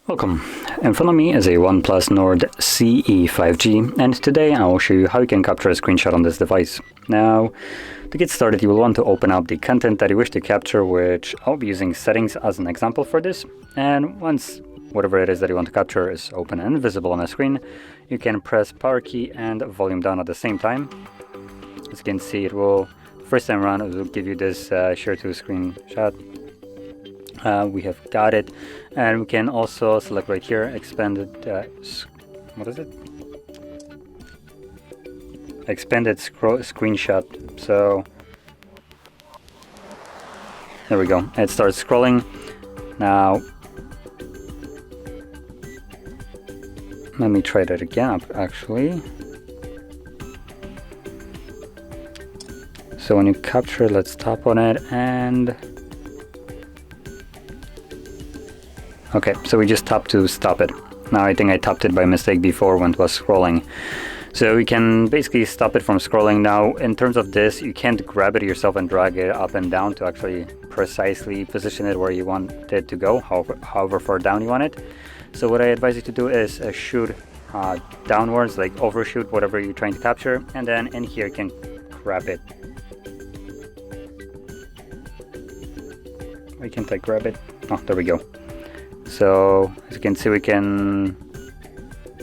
Welcome. In front of me is a OnePlus Nord CE 5G, and today I will show you how you can capture a screenshot on this device. Now, to get started, you will want to open up the content that you wish to capture, which I'll be using settings as an example for this. And once whatever it is that you want to capture is open and visible on the screen, you can press power key and volume down at the same time. As you can see, it will, first time around, it will give you this share to screenshot. We have got it, and we can also select right here expanded expanded screenshot. So there we go, it starts scrolling. Now let me try that again actually. So when you capture, let's tap on it, and okay, so we just tapped to stop it. Now I think I tapped it by mistake before when it was scrolling. So we can basically stop it from scrolling. Now in terms of this, you can't grab it yourself and drag it up and down to actually precisely position it where you want it to go, however far down you want it. So what I advise you to do is shoot downwards, like overshoot whatever you're trying to capture, and then in here you can grab it. Why can't I grab it? Oh, there we go. So as you can see, we can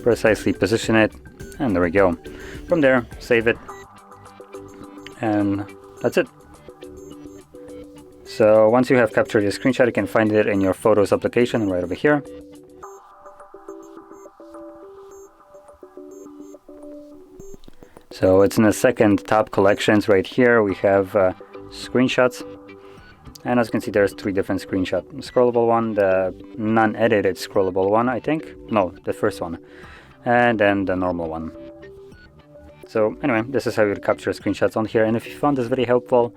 precisely position it, and there we go. From there, save it, and that's it. So once you have captured your screenshot, you can find it in your Photos application right over here. So it's in the second tab, collections. Right here we have screenshots. And as you can see, there's three different screenshots. The scrollable one, the non-edited scrollable one, I think. No, the first one. And then the normal one. So anyway, this is how you capture screenshots on here. And if you found this video helpful,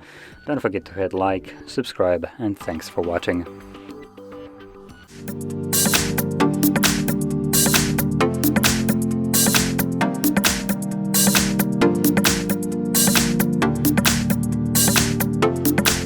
don't forget to hit like, subscribe, and thanks for watching.